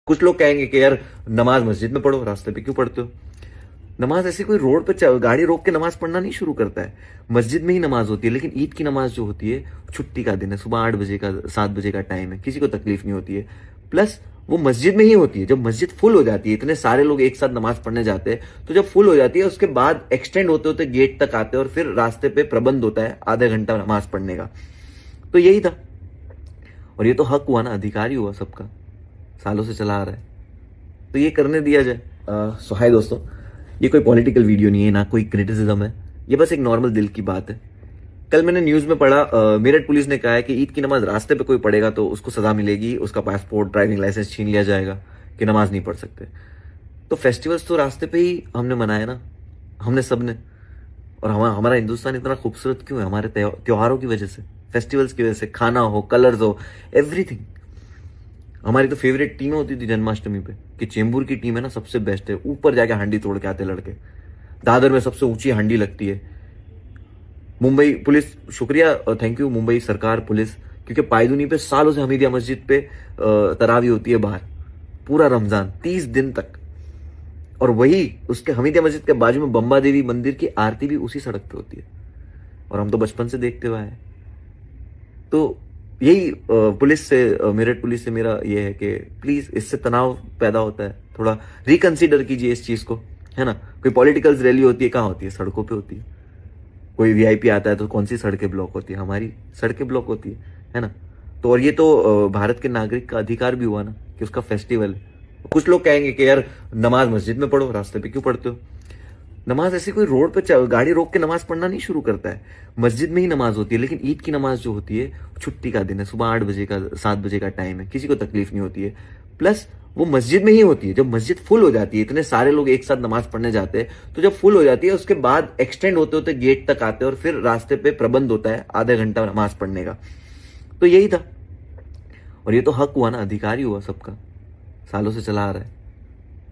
कुछ लोग कहेंगे कि यार नमाज मस्जिद में पढ़ो, रास्ते पे क्यों पढ़ते हो? नमाज ऐसी कोई रोड पे गाड़ी रोक के नमाज पढ़ना नहीं शुरू करता है। मस्जिद में ही नमाज होती है, लेकिन ईद की नमाज जो होती है छुट्टी का दिन है, सुबह 8 बजे का 7 बजे का टाइम है, किसी को तकलीफ नहीं होती है। प्लस वो मस्जिद में ही होती है। जब मस्जिद फुल हो जाती है, इतने सारे लोग एक साथ नमाज पढ़ने जाते हैं, तो जब फुल हो जाती है उसके बाद एक्सटेंड होते होते गेट तक आते हैं और फिर रास्ते पे प्रबंध होता है आधा घंटा नमाज पढ़ने का। तो यही था। और ये तो हक हुआ ना, अधिकार ही हुआ सबका, सालों से चला आ रहा है, तो ये करने दिया जाए। सो हाय दोस्तों, ये कोई पॉलिटिकल वीडियो नहीं है, ना कोई क्रिटिसिज्म है, ये बस एक नॉर्मल दिल की बात है। कल मैंने न्यूज में पढ़ा, मेरठ पुलिस ने कहा है कि ईद की नमाज रास्ते पे कोई पढ़ेगा तो उसको सजा मिलेगी, उसका पासपोर्ट ड्राइविंग लाइसेंस छीन लिया जाएगा कि नमाज नहीं पढ़ सकते। तो फेस्टिवल्स तो रास्ते पे ही हमने मनाए ना, हमने सबने। और हमारा हिंदुस्तान इतना खूबसूरत क्यों है? हमारे त्योहारों की वजह से, फेस्टिवल्स की वजह से, खाना हो, कलर्स हो, एवरीथिंग। हमारी तो फेवरेट टीम होती थी जन्माष्टमी पे कि चेंबूर की टीम है ना सबसे बेस्ट है, ऊपर जाके हांडी तोड़ के आते लड़के। दादर में सबसे ऊंची हांडी लगती है। मुंबई पुलिस, शुक्रिया, थैंक यू मुंबई सरकार, पुलिस, क्योंकि पायदुनी पे सालों से हमीदिया मस्जिद पे तरावी होती है बाहर, पूरा रमजान 30 दिन तक। और वही उसके हमीदिया मस्जिद के बाजू में बम्बा देवी मंदिर की आरती भी उसी सड़क पे होती है, और हम तो बचपन से देखते हुए आए हैं। तो यही पुलिस से, मेरठ पुलिस से मेरा ये है कि प्लीज, इससे तनाव पैदा होता है, थोड़ा रिकंसीडर कीजिए इस चीज को, है ना। कोई पॉलिटिकल रैली होती है, कहाँ होती है? सड़कों पे होती है। कोई वीआईपी आता है तो कौन सी सड़कें ब्लॉक होती है? हमारी सड़कें ब्लॉक होती है ना। तो और ये तो भारत के नागरिक का अधिकार भी हुआ ना कि उसका फेस्टिवल है। कुछ लोग कहेंगे कि यार नमाज मस्जिद में पढ़ो, रास्ते पे क्यों पढ़ते हो? नमाज ऐसी कोई रोड पे गाड़ी रोक के नमाज पढ़ना नहीं शुरू करता है। मस्जिद में ही नमाज होती है, लेकिन ईद की नमाज जो होती है छुट्टी का दिन है, सुबह 8 बजे का 7 बजे का टाइम है, किसी को तकलीफ नहीं होती है। प्लस वो मस्जिद में ही होती है। जब मस्जिद फुल हो जाती है, इतने सारे लोग एक साथ नमाज पढ़ने जाते हैं, तो जब फुल हो जाती है उसके बाद एक्सटेंड होते होते गेट तक आते हैं और फिर रास्ते पे प्रबंध होता है आधा घंटा नमाज पढ़ने का। तो यही था। और ये तो हक हुआ ना, अधिकार ही हुआ सबका, सालों से चला आ रहा है,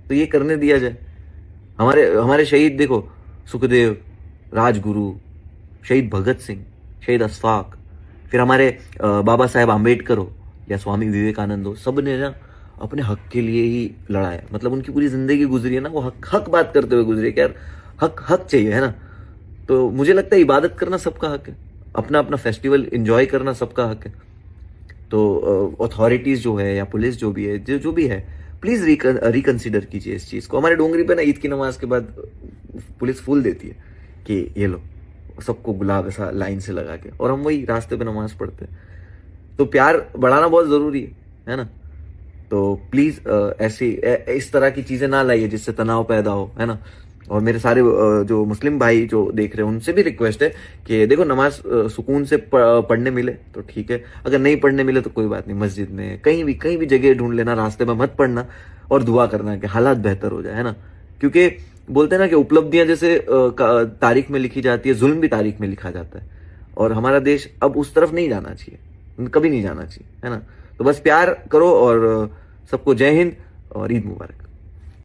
तो ये करने दिया जाए। हमारे हमारे शहीद देखो, सुखदेव, राजगुरु, शहीद भगत सिंह, शहीद अशफाक, फिर हमारे बाबा साहेब आम्बेडकर हो या स्वामी विवेकानंद हो, सब ने ना अपने हक के लिए ही लड़ा है। मतलब उनकी पूरी जिंदगी गुजरी है ना, वो हक बात करते हुए गुजरे कि यार हक चाहिए, है ना। तो मुझे लगता है इबादत करना सबका हक है, अपना अपना फेस्टिवल एंजॉय करना सबका हक है। तो अथॉरिटीज जो है या पुलिस जो भी है, जो भी है, प्लीज रिकंसिडर कीजिए इस चीज को। हमारे डोंगरी पे ना ईद की नमाज के बाद पुलिस फूल देती है कि ये लो, सबको गुलाब ऐसा लाइन से लगा के, और हम वही रास्ते पे नमाज पढ़ते हैं। तो प्यार बढ़ाना बहुत जरूरी है ना। तो प्लीज ऐसी इस तरह की चीजें ना लाइए जिससे तनाव पैदा हो, है ना। और मेरे सारे जो मुस्लिम भाई जो देख रहे हैं उनसे भी रिक्वेस्ट है कि देखो, नमाज सुकून से पढ़ने मिले तो ठीक है, अगर नहीं पढ़ने मिले तो कोई बात नहीं, मस्जिद में कहीं भी जगह ढूंढ लेना, रास्ते में मत पढ़ना, और दुआ करना कि हालात बेहतर हो जाए, है ना। क्योंकि बोलते हैं ना कि उपलब्धियां जैसे तारीख में लिखी जाती है, जुल्म भी तारीख में लिखा जाता है, और हमारा देश अब उस तरफ नहीं जाना चाहिए, कभी नहीं जाना चाहिए, है ना। तो बस प्यार करो, और सबको जय हिंद और ईद मुबारक।